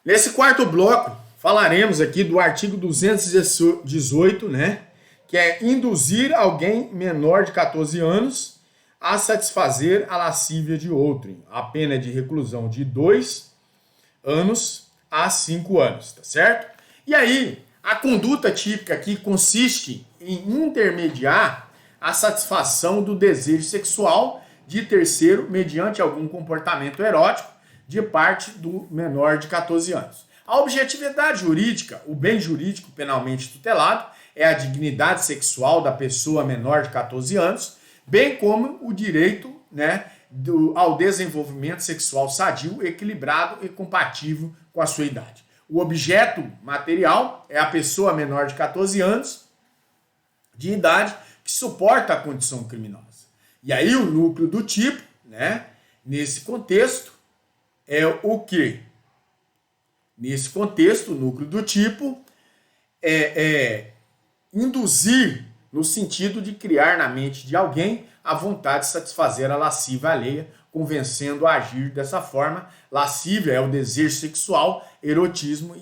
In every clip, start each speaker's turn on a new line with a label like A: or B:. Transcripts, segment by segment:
A: Nesse quarto bloco, falaremos aqui do artigo 218, né? Que é induzir alguém menor de 14 anos a satisfazer a lascívia de outrem. A pena é de reclusão de 2 anos a 5 anos, tá certo? E aí, a conduta típica aqui consiste em intermediar a satisfação do desejo sexual de terceiro mediante algum comportamento erótico de parte do menor de 14 anos. A objetividade jurídica, o bem jurídico penalmente tutelado, é a dignidade sexual da pessoa menor de 14 anos, bem como o direito, né, ao desenvolvimento sexual sadio, equilibrado e compatível com a sua idade. O objeto material é a pessoa menor de 14 anos de idade que suporta a condição criminosa. E aí o núcleo do tipo, né, nesse contexto, é o quê? Nesse contexto, o núcleo do tipo é induzir no sentido de criar na mente de alguém a vontade de satisfazer a lascívia alheia, convencendo a agir dessa forma. Lascívia é o desejo sexual, erotismo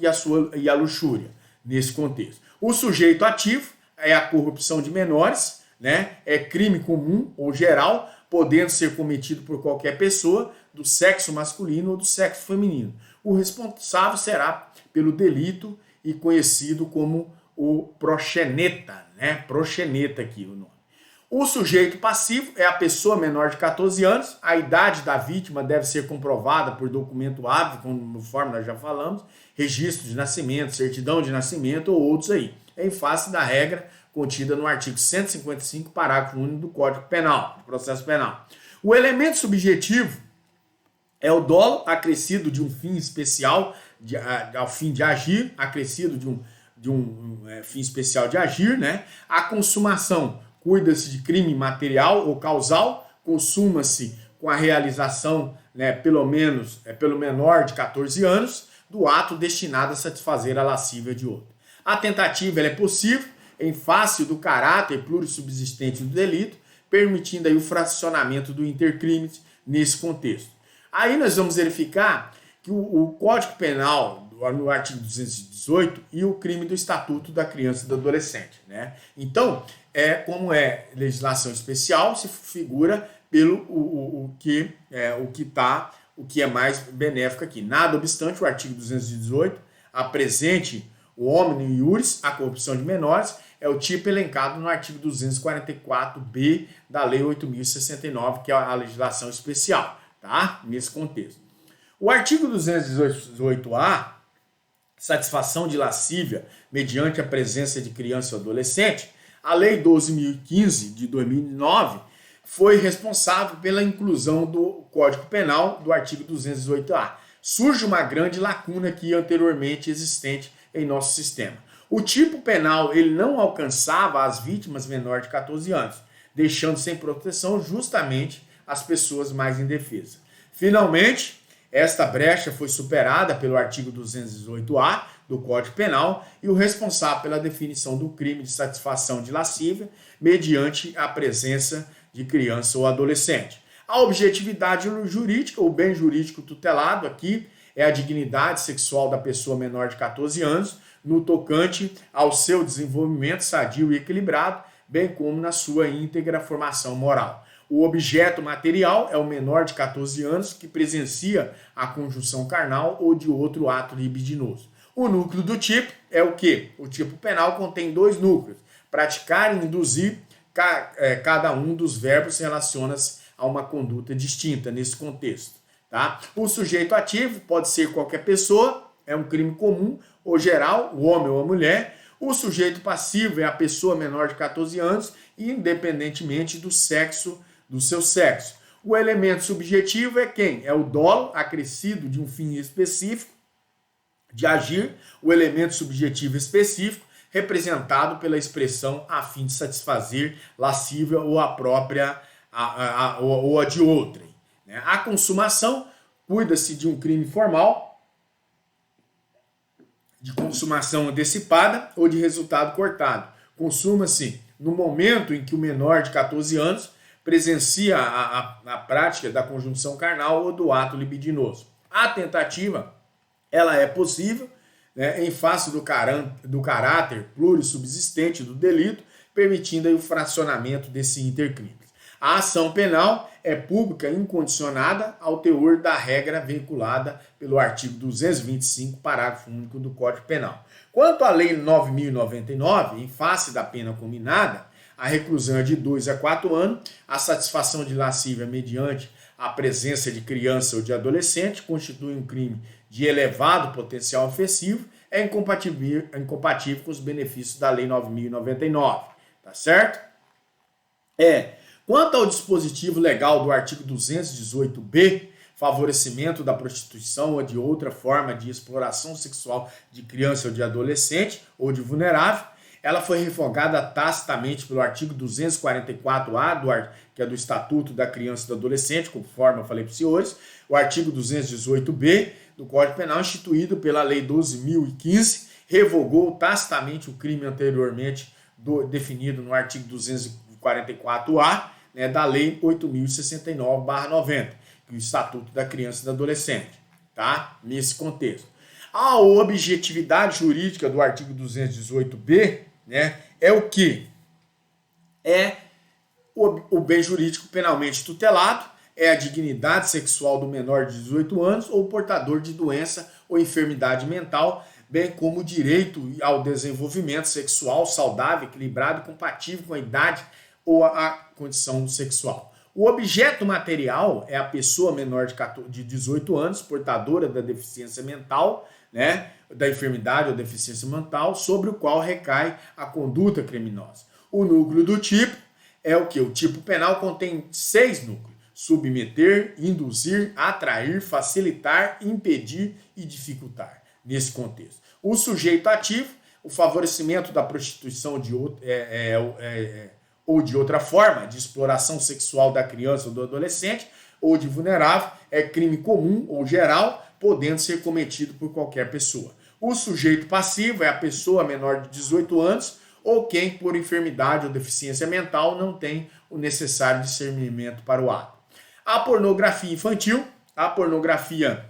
A: e a luxúria, nesse contexto. O sujeito ativo é a corrupção de menores, né? É crime comum ou geral, podendo ser cometido por qualquer pessoa do sexo masculino ou do sexo feminino. O responsável será pelo delito e conhecido como o proxeneta, né? Proxeneta aqui o nome. O sujeito passivo é a pessoa menor de 14 anos. A idade da vítima deve ser comprovada por documento hábil, conforme nós já falamos, registro de nascimento, certidão de nascimento ou outros aí, em face da regra contida no artigo 155, parágrafo único do Código Penal, do Processo Penal. O elemento subjetivo é o dolo acrescido de um fim especial, ao fim de agir, acrescido de um fim especial de agir, né? A consumação cuida-se de crime material ou causal, consuma-se com a realização, né, pelo menos pelo menor de 14 anos, do ato destinado a satisfazer a lascívia de outro. A tentativa ela é possível em face do caráter plurissubsistente do delito, permitindo aí o fracionamento do intercrimes nesse contexto. Aí nós vamos verificar que o Código Penal, no artigo 218, e o crime do Estatuto da Criança e do Adolescente, né? Então, como é legislação especial, se figura pelo o que é mais benéfico aqui. Nada obstante, o artigo 218 apresente o hominem iuris, a corrupção de menores, é o tipo elencado no artigo 244b da Lei 8.069, que é a legislação especial, tá? Nesse contexto. O artigo 218A, satisfação de lascívia mediante a presença de criança ou adolescente, a Lei 12.015 de 2009 foi responsável pela inclusão do Código Penal do artigo 218A. Surge uma grande lacuna aqui anteriormente existente em nosso sistema. O tipo penal ele não alcançava as vítimas menores de 14 anos, deixando sem proteção justamente as pessoas mais indefesas. Finalmente, esta brecha foi superada pelo artigo 218A do Código Penal e o responsável pela definição do crime de satisfação de lascívia mediante a presença de criança ou adolescente. A objetividade jurídica, o bem jurídico tutelado aqui, é a dignidade sexual da pessoa menor de 14 anos, no tocante ao seu desenvolvimento sadio e equilibrado, bem como na sua íntegra formação moral. O objeto material é o menor de 14 anos que presencia a conjunção carnal ou de outro ato libidinoso. O núcleo do tipo é o quê? O tipo penal contém 2 núcleos. Praticar e induzir, cada um dos verbos relaciona-se a uma conduta distinta nesse contexto. Tá? O sujeito ativo pode ser qualquer pessoa, é um crime comum ou geral, o homem ou a mulher. O sujeito passivo é a pessoa menor de 14 anos, independentemente do seu sexo. O elemento subjetivo é quem? É o dolo acrescido de um fim específico de agir, o elemento subjetivo específico, representado pela expressão a fim de satisfazer lascívia ou a própria ou a de outrem. A consumação cuida-se de um crime formal, de consumação antecipada ou de resultado cortado. Consuma-se no momento em que o menor de 14 anos presencia a prática da conjunção carnal ou do ato libidinoso. A tentativa ela é possível, né, em face do caráter plurissubsistente do delito, permitindo aí o fracionamento desse intercrime. A ação penal é pública incondicionada ao teor da regra vinculada pelo artigo 225, parágrafo único do Código Penal. Quanto à Lei 9.099, em face da pena combinada, a reclusão é de 2 a 4 anos, a satisfação de lascívia mediante a presença de criança ou de adolescente constitui um crime de elevado potencial ofensivo, é incompatível com os benefícios da Lei 9.099, tá certo? Quanto ao dispositivo legal do artigo 218b, favorecimento da prostituição ou de outra forma de exploração sexual de criança ou de adolescente ou de vulnerável, ela foi revogada tacitamente pelo artigo 244A, que é do Estatuto da Criança e do Adolescente, conforme eu falei para os senhores, o artigo 218b do Código Penal, instituído pela Lei 12.015, revogou tacitamente o crime anteriormente definido no artigo 244A, né, da Lei 8.069/90, que é o Estatuto da Criança e do Adolescente, tá? Nesse contexto. A objetividade jurídica do artigo 218b, né, é o que? É o bem jurídico penalmente tutelado, é a dignidade sexual do menor de 18 anos ou portador de doença ou enfermidade mental, bem como o direito ao desenvolvimento sexual saudável, equilibrado e compatível com a idade ou a condição sexual. O objeto material é a pessoa menor de 18 anos, portadora da deficiência mental, né, da enfermidade ou deficiência mental, sobre o qual recai a conduta criminosa. O núcleo do tipo é o que? O tipo penal contém 6 núcleos: submeter, induzir, atrair, facilitar, impedir e dificultar. Nesse contexto, o sujeito ativo, o favorecimento da prostituição ou de outra forma de exploração sexual da criança ou do adolescente ou de vulnerável, é crime comum ou geral, podendo ser cometido por qualquer pessoa. O sujeito passivo é a pessoa menor de 18 anos ou quem, por enfermidade ou deficiência mental, não tem o necessário discernimento para o ato. A pornografia infantil, a pornografia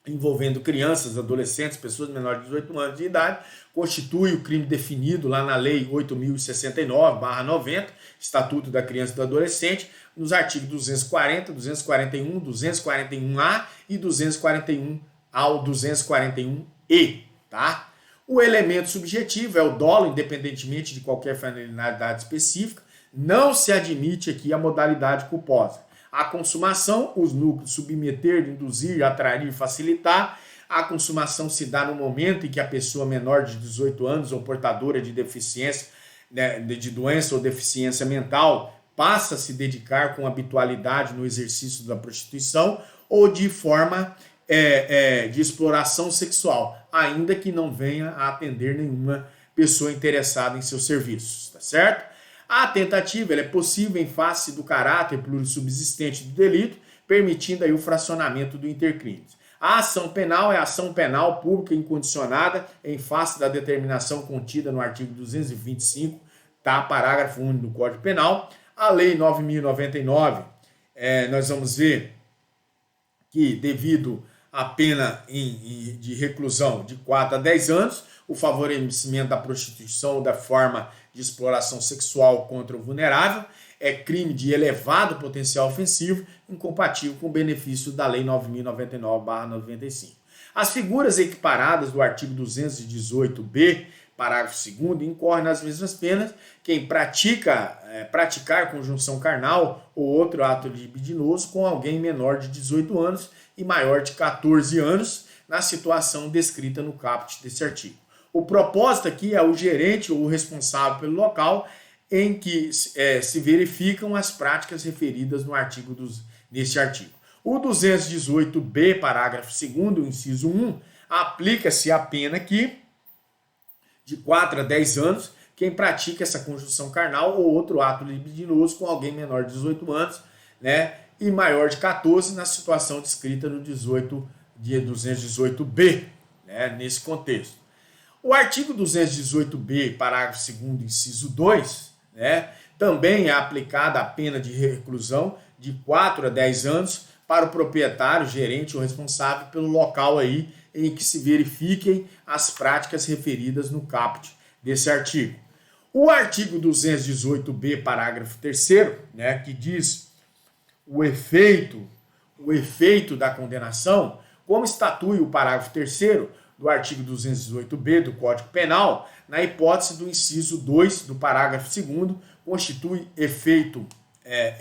A: envolvendo crianças, adolescentes, pessoas menores de 18 anos de idade, constitui o crime definido lá na Lei 8.069/90, Estatuto da Criança e do Adolescente, nos artigos 240, 241, 241A e 241 ao 241E, tá? O elemento subjetivo é o dolo, independentemente de qualquer finalidade específica. Não se admite aqui a modalidade culposa. A consumação, os núcleos submeter, induzir, atrair e facilitar. A consumação se dá no momento em que a pessoa menor de 18 anos ou portadora de deficiência, né, de doença ou deficiência mental passa a se dedicar com habitualidade no exercício da prostituição ou de forma de exploração sexual, ainda que não venha a atender nenhuma pessoa interessada em seus serviços, tá certo? A tentativa é possível em face do caráter plurissubsistente do delito, permitindo aí o fracionamento do intercrimes. A ação penal é a ação penal pública incondicionada em face da determinação contida no artigo 225, tá? Parágrafo único do Código Penal. A Lei 9.099, nós vamos ver que devido à pena de reclusão de 4 a 10 anos, o favorecimento da prostituição ou da forma de exploração sexual contra o vulnerável é crime de elevado potencial ofensivo, incompatível com o benefício da Lei 9.099/95. As figuras equiparadas do artigo 218b, parágrafo 2º, incorrem nas mesmas penas quem praticar conjunção carnal ou outro ato libidinoso com alguém menor de 18 anos e maior de 14 anos, na situação descrita no caput desse artigo. O propósito aqui é o gerente ou o responsável pelo local em que se verificam as práticas referidas neste artigo. O 218b, parágrafo 2º, inciso 1, aplica-se a pena aqui de 4 a 10 anos quem pratica essa conjunção carnal ou outro ato libidinoso com alguém menor de 18 anos, né, e maior de 14 na situação descrita no 218b, né, nesse contexto. O artigo 218b, parágrafo 2º, inciso 2, né, também é aplicada a pena de reclusão de 4 a 10 anos para o proprietário, gerente ou responsável pelo local aí em que se verifiquem as práticas referidas no caput desse artigo. O artigo 218b, parágrafo 3º, né, que diz o efeito da condenação, como estatui o parágrafo 3º do artigo 218b do Código Penal, na hipótese do inciso 2 do parágrafo 2º, constitui efeito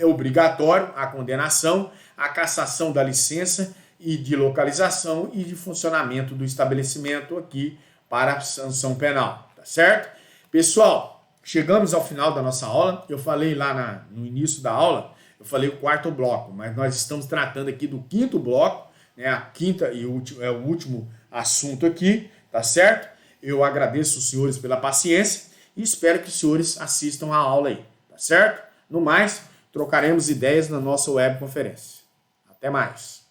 A: obrigatório a condenação, a cassação da licença e de localização e de funcionamento do estabelecimento aqui para a sanção penal, tá certo? Pessoal, chegamos ao final da nossa aula. Eu falei lá no início da aula, eu falei o 4º bloco, mas nós estamos tratando aqui do 5º bloco, né? A quinta e o último assunto aqui, tá certo? Eu agradeço os senhores pela paciência e espero que os senhores assistam a aula aí, tá certo? No mais, trocaremos ideias na nossa webconferência. Até mais!